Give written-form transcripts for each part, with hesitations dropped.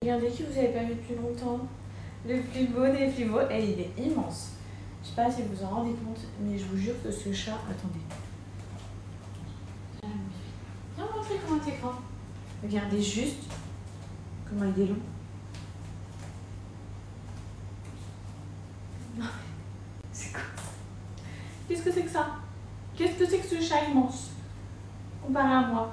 Regardez qui vous n'avez pas vu depuis longtemps. Le plus beau des plus beaux. Et il est immense. Je sais pas si vous vous en rendez compte, mais je vous jure que ce chat... Attendez. Viens montrer comment c'est grand. Regardez juste comment il est long. C'est quoi ça? Qu'est-ce que c'est que ça? Qu'est-ce que c'est que ce chat immense comparé à moi?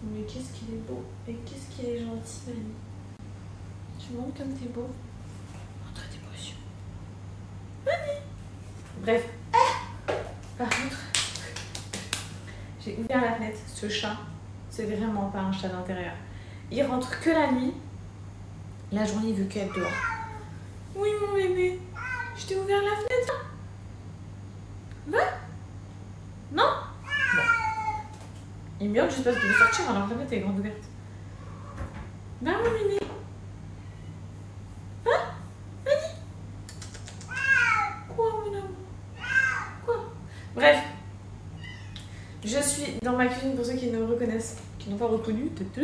Mais qu'est-ce qu'il est beau et qu'est-ce qu'il est gentil, Mani. Tu montres comme t'es beau. Montre tes beaux yeux. Mani. Bref. Par contre, j'ai ouvert la fenêtre. Ce chat, c'est vraiment pas un chat d'intérieur. Il rentre que la nuit. La journée, il veut qu'être dehors. Oui, mon bébé. Je t'ai ouvert la fenêtre. Va. Non. Bon. Il miaule juste parce qu'il veut sortir alors que la fenêtre est grande ouverte. Va, mon bébé. Va. Vas-y. Quoi, mon amour? Quoi? Bref. Je suis dans ma cuisine pour ceux qui me reconnaissent, qui n'ont pas reconnu. Je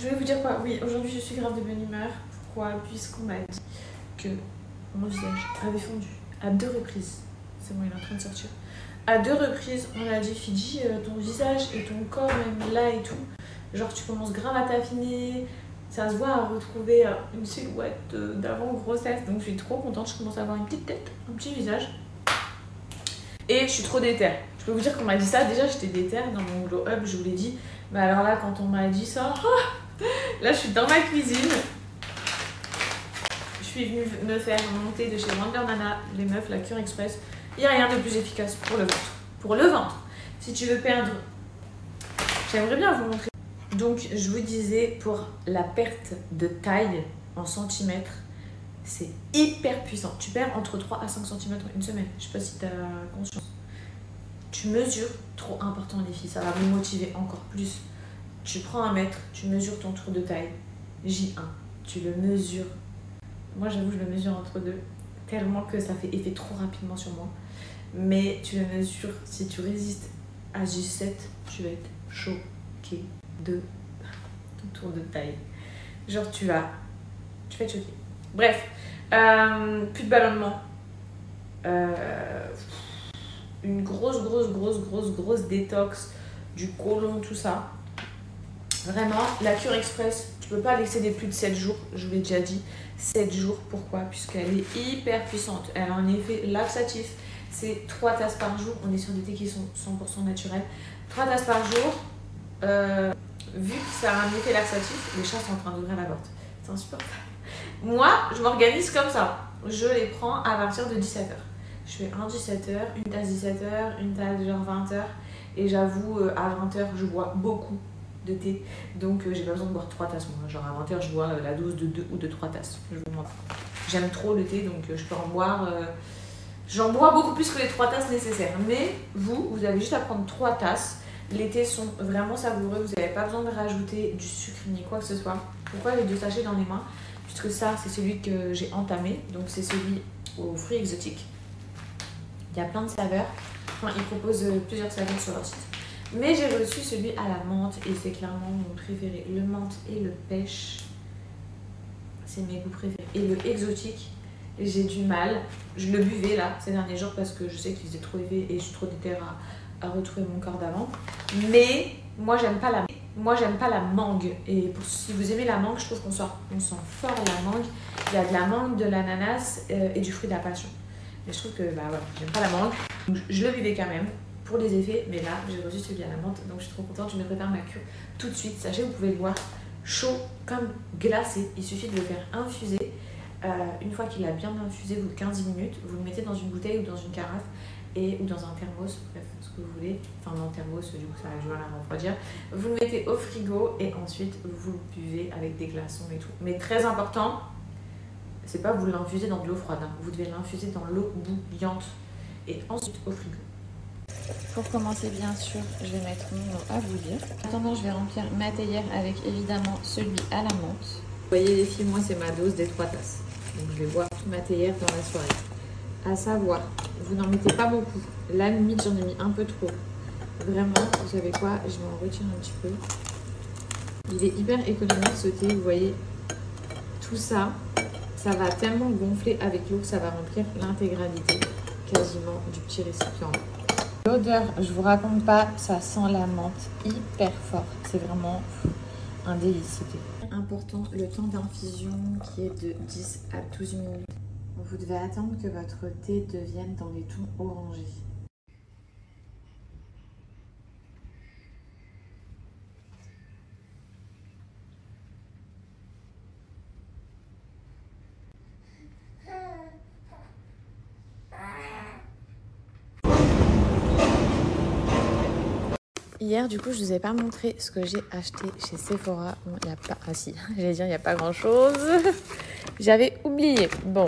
vais vous dire quoi. Oui, aujourd'hui je suis grave de bonne humeur. Pourquoi? Puisqu'on m'a dit que mon visage avait fondu à 2 reprises. C'est bon, il est en train de sortir. À 2 reprises, on a dit Fidji, ton visage et ton corps, même là et tout, genre tu commences grave à t'affiner. Ça se voit à retrouver une silhouette d'avant grossesse. Donc je suis trop contente. Je commence à avoir une petite tête, un petit visage. Et je suis trop déter. Je peux vous dire qu'on m'a dit ça. Déjà, j'étais déter dans mon glow up, je vous l'ai dit. Mais alors là, quand on m'a dit ça, là, je suis dans ma cuisine. Je suis venue me faire monter de chez Wonder Nana, les meufs, la cure express. Il n'y a rien de plus efficace pour le ventre. Pour le ventre. Si tu veux perdre, j'aimerais bien vous montrer. Donc, je vous disais, pour la perte de taille en centimètres, c'est hyper puissant. Tu perds entre 3 à 5 cm en une semaine. Je sais pas si tu as conscience. Tu mesures, trop important les filles, ça va vous motiver encore plus. Tu prends 1 mètre, tu mesures ton tour de taille. J1, tu le mesures. Moi j'avoue, je le mesure entre 2, tellement que ça fait effet trop rapidement sur moi. Mais tu le mesures, si tu résistes à J7, tu vas être choqué de ton tour de taille. Genre tu vas être choqué. Bref, plus de ballonnement. Une grosse détox du côlon, tout ça. Vraiment, la cure express, tu peux pas l'excéder plus de 7 jours, je vous l'ai déjà dit. 7 jours, pourquoi? Puisqu'elle est hyper puissante. Elle a un effet laxatif. C'est 3 tasses par jour. On est sur des thés qui sont 100% naturels. 3 tasses par jour. Vu que ça a un effet laxatif, les chats sont en train d'ouvrir la porte. C'est insupportable. Moi, je m'organise comme ça. Je les prends à partir de 17h. Je fais un 17h, une tasse 17h, une tasse genre 20h. Et j'avoue, à 20h, je bois beaucoup de thé. Donc, j'ai pas besoin de boire 3 tasses. Moi. Genre à 20h, je bois la dose de 2 ou de 3 tasses. J'aime trop le thé, donc je peux en boire. J'en bois beaucoup plus que les 3 tasses nécessaires. Mais vous avez juste à prendre 3 tasses. Les thés sont vraiment savoureux. Vous n'avez pas besoin de rajouter du sucre ni quoi que ce soit. Pourquoi j'ai 2 sachets dans les mains? Puisque ça, c'est celui que j'ai entamé. Donc, c'est celui aux fruits exotiques. Il y a plein de saveurs. Enfin, ils proposent plusieurs saveurs sur leur site. Mais j'ai reçu celui à la menthe et c'est clairement mon préféré. Le menthe et le pêche, c'est mes goûts préférés. Et le exotique, j'ai du mal. Je le buvais là ces derniers jours parce que je sais qu'il faisait trop épais et je suis trop déterre à retrouver mon corps d'avant. Mais moi, j'aime pas la mangue. Et si vous aimez la mangue, je trouve qu'on sent fort la mangue. Il y a de la mangue, de l'ananas et du fruit de la passion. Mais je trouve que, bah ouais, j'aime pas la mangue. Donc, je le buvais quand même pour les effets. Mais là, j'ai reçu celui à la menthe. Donc, je suis trop contente. Je me prépare ma cure tout de suite. Sachez, vous pouvez le boire chaud comme glacé. Il suffit de le faire infuser. Une fois qu'il a bien infusé, vous 15 minutes, vous le mettez dans une bouteille ou dans une carafe ou dans un thermos, bref, ce que vous voulez. Enfin, dans un thermos, du coup, ça va du mal à refroidir. Vous le mettez au frigo et ensuite, vous le buvez avec des glaçons et tout. Mais très important, c'est pas vous l'infusez dans de l'eau froide. Hein. Vous devez l'infuser dans l'eau bouillante et ensuite au frigo. Pour commencer, bien sûr, je vais mettre mon eau à bouillir. En attendant, je vais remplir ma théière avec évidemment celui à la menthe. Vous voyez les filles, moi, c'est ma dose des 3 tasses. Donc, je vais boire toute ma théière dans la soirée. À savoir, vous n'en mettez pas beaucoup. Là, limite, j'en ai mis un peu trop. Vraiment, vous savez quoi? Je vais en retirer un petit peu. Il est hyper économique ce thé, vous voyez. Tout ça, ça va tellement gonfler avec l'eau que ça va remplir l'intégralité quasiment du petit récipient. L'odeur, je vous raconte pas, ça sent la menthe hyper fort. C'est vraiment un délice. Important, le temps d'infusion qui est de 10 à 12 minutes. Vous devez attendre que votre thé devienne dans les tons orangés. Hier, du coup, je vous ai pas montré ce que j'ai acheté chez Sephora. Bon, il n'y a pas... Ah si, j'allais dire, il n'y a pas grand-chose. J'avais oublié. Bon,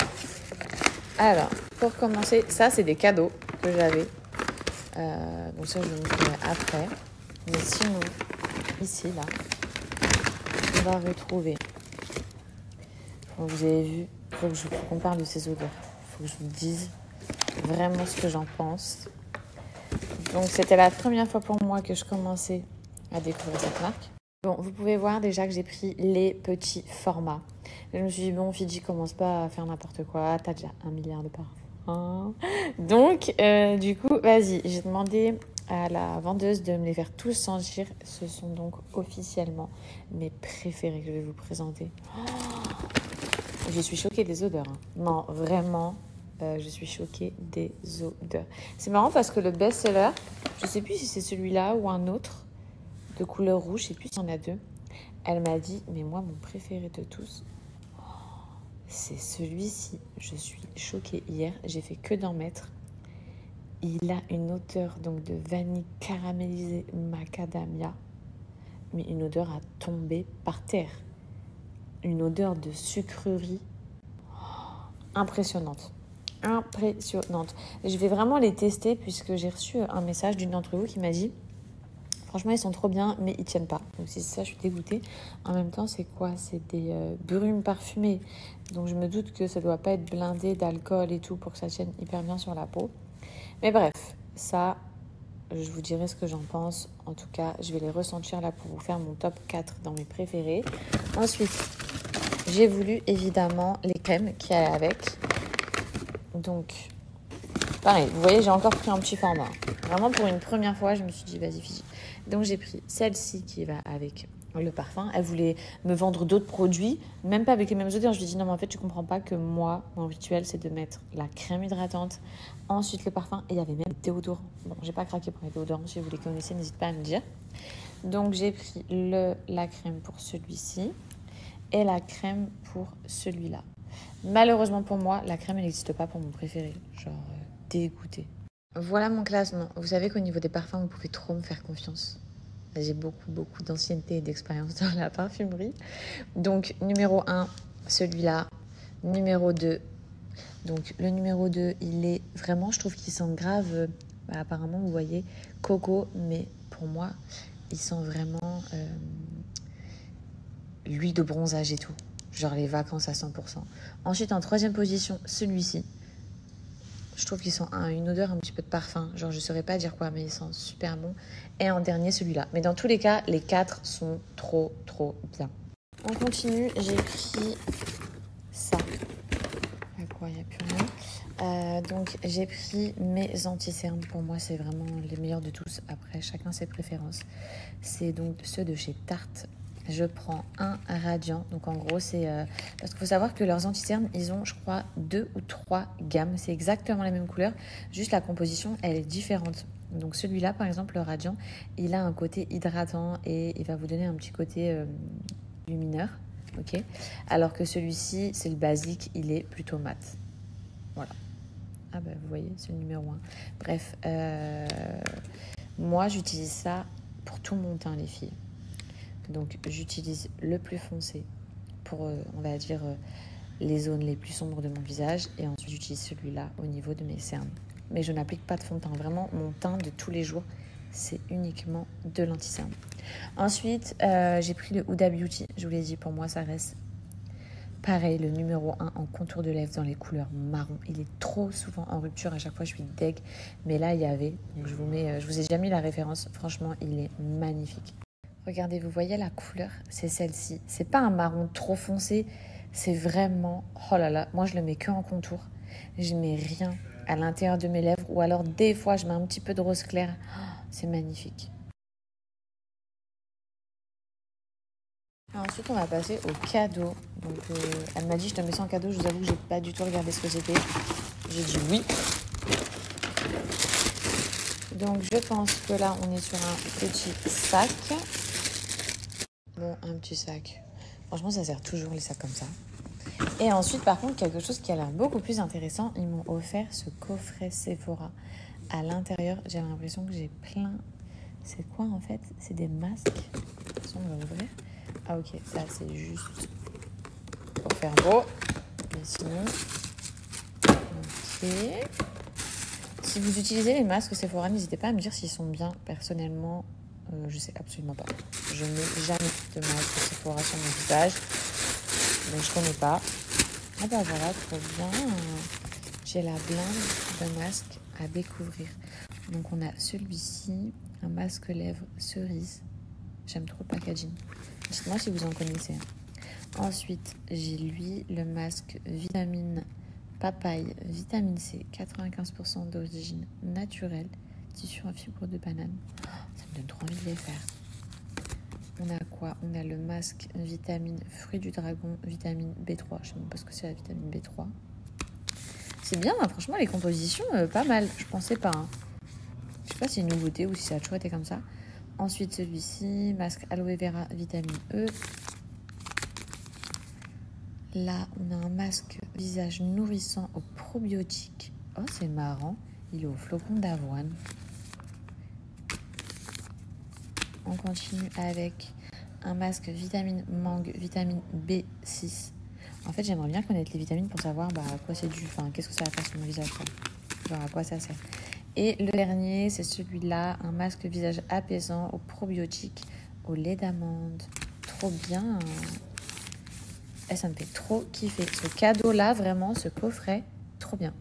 alors, pour commencer, ça, c'est des cadeaux que j'avais. Donc ça, je vous montrerai après. Mais sinon, ici, là, on va retrouver... Donc, vous avez vu, il faut qu'on parle de ces odeurs. Il faut que je vous dise vraiment ce que j'en pense. Donc, c'était la première fois pour moi que je commençais à découvrir cette marque. Bon, vous pouvez voir déjà que j'ai pris les petits formats. Je me suis dit, bon, Fidji, commence pas à faire n'importe quoi. T'as déjà 1 milliard de parfums. Donc, du coup, vas-y. J'ai demandé à la vendeuse de me les faire tous sentir. Ce sont donc officiellement mes préférés que je vais vous présenter. Je suis choquée des odeurs. Hein. Non, vraiment... je suis choquée des odeurs. C'est marrant parce que le best-seller, je ne sais plus si c'est celui-là ou un autre de couleur rouge, je ne sais plus s'il y en a deux. Elle m'a dit, mais moi, mon préféré de tous, c'est celui-ci. Je suis choquée. Hier, j'ai fait que d'en mettre. Il a une odeur donc de vanille caramélisée macadamia, mais une odeur à tomber par terre. Une odeur de sucrerie impressionnante. Impressionnante. Je vais vraiment les tester puisque j'ai reçu un message d'une d'entre vous qui m'a dit franchement ils sont trop bien mais ils tiennent pas. Donc si c'est ça je suis dégoûtée. En même temps c'est quoi? C'est des brumes parfumées. Donc je me doute que ça doit pas être blindé d'alcool et tout pour que ça tienne hyper bien sur la peau. Mais bref, ça je vous dirai ce que j'en pense. En tout cas je vais les ressentir là pour vous faire mon top 4 dans mes préférés. Ensuite j'ai voulu évidemment les crèmes qui allaient avec. Donc, pareil, vous voyez, j'ai encore pris un petit format. Vraiment, pour une première fois, je me suis dit, vas-y, Fidji. Donc, j'ai pris celle-ci qui va avec le parfum. Elle voulait me vendre d'autres produits, même pas avec les mêmes odeurs. Je lui ai dit, non, mais en fait, tu comprends pas que moi, mon rituel, c'est de mettre la crème hydratante, ensuite le parfum, et il y avait même le déodorant. Bon, j'ai pas craqué pour les déodorants. Si vous les connaissez, n'hésitez pas à me dire. Donc, j'ai pris la crème pour celui-ci et la crème pour celui-là. Malheureusement pour moi, la crème n'existe pas pour mon préféré. Genre dégoûté. Voilà mon classement. Vous savez qu'au niveau des parfums, vous pouvez trop me faire confiance. J'ai beaucoup d'ancienneté et d'expérience dans la parfumerie. Donc numéro 1, celui-là. Numéro 2. Donc le numéro 2, il est vraiment, je trouve qu'il sent grave, apparemment vous voyez, coco. Mais pour moi, il sent vraiment l'huile de bronzage et tout. Genre les vacances à 100%. Ensuite, en troisième position, celui-ci. Je trouve qu'il sent une odeur un petit peu de parfum. Genre, je ne saurais pas dire quoi, mais il sent super bon. Et en dernier, celui-là. Mais dans tous les cas, les 4 sont trop bien. On continue. J'ai pris ça. À quoi, il n'y a plus rien. Donc, j'ai pris mes anti-cernes. Pour moi, c'est vraiment les meilleurs de tous. Après, chacun ses préférences. C'est donc ceux de chez Tarte. Je prends un radiant. Donc en gros, c'est... parce qu'il faut savoir que leurs anti-cernes, ils ont, je crois, 2 ou 3 gammes. C'est exactement la même couleur. Juste la composition, elle est différente. Donc celui-là, par exemple, le radiant, il a un côté hydratant et il va vous donner un petit côté lumineur. Ok. Alors que celui-ci, c'est le basique, il est plutôt mat. Voilà. Ah bah vous voyez, c'est le numéro 1. Bref, moi, j'utilise ça pour tout mon teint, les filles. Donc, j'utilise le plus foncé pour, on va dire, les zones les plus sombres de mon visage. Et ensuite, j'utilise celui-là au niveau de mes cernes. Mais je n'applique pas de fond de teint. Vraiment, mon teint de tous les jours, c'est uniquement de l'anti-cerne. Ensuite, j'ai pris le Huda Beauty. Je vous l'ai dit, pour moi, ça reste pareil, le numéro 1 en contour de lèvres dans les couleurs marron. Il est trop souvent en rupture. À chaque fois, je suis deg. Mais là, il y avait. Donc, je vous ai déjà mis la référence. Franchement, il est magnifique. Regardez, vous voyez la couleur? C'est celle-ci. C'est pas un marron trop foncé. C'est vraiment... Oh là là, moi je le mets que en contour. Je mets rien à l'intérieur de mes lèvres. Ou alors des fois, je mets un petit peu de rose clair. Oh, c'est magnifique. Ensuite, on va passer au cadeau. Donc, elle m'a dit, je te mets ça en cadeau. Je vous avoue que j'ai pas du tout regardé ce que c'était. J'ai dit oui. Donc, je pense que là, on est sur un petit sac. Bon, un petit sac. Franchement, ça sert toujours les sacs comme ça. Et ensuite, par contre, quelque chose qui a l'air beaucoup plus intéressant, ils m'ont offert ce coffret Sephora. À l'intérieur, j'ai l'impression que j'ai plein... C'est quoi en fait? C'est des masques. Attention, on va ouvrir. Ah ok, ça c'est juste pour faire beau. Mais sinon... Ok. Si vous utilisez les masques Sephora, n'hésitez pas à me dire s'ils sont bien. Personnellement, je sais absolument pas. Je n'ai jamais de masque Sephora sur mon visage. Donc je connais pas. Ah bah voilà, trop bien. J'ai la blinde de masques à découvrir. Donc on a celui-ci, un masque lèvres cerise. J'aime trop le packaging. Dites-moi si vous en connaissez. Ensuite, j'ai lui, le masque vitamine papaye, vitamine C, 95% d'origine naturelle, tissu en fibre de banane. Ça me donne trop envie de les faire. On a quoi? On a le masque vitamine fruit du dragon, vitamine B3. Je sais même pas ce que c'est la vitamine B3. C'est bien, hein, franchement, les compositions, pas mal. Je pensais pas. Hein. Je sais pas si c'est une nouveauté ou si ça a toujours été comme ça. Ensuite, celui-ci, masque aloe vera, vitamine E. Là, on a un masque visage nourrissant aux probiotiques. Oh, c'est marrant. Il est au flocon d'avoine. On continue avec un masque vitamine mangue, vitamine B6. En fait, j'aimerais bien connaître les vitamines pour savoir à quoi c'est dû. Enfin, qu'est-ce que ça va faire sur mon visage, quoi. Genre, à quoi ça sert. Et le dernier, c'est celui-là, un masque visage apaisant aux probiotiques, au lait d'amande. Trop bien. Et ça me fait trop kiffer. Ce cadeau-là, vraiment, ce coffret, trop bien.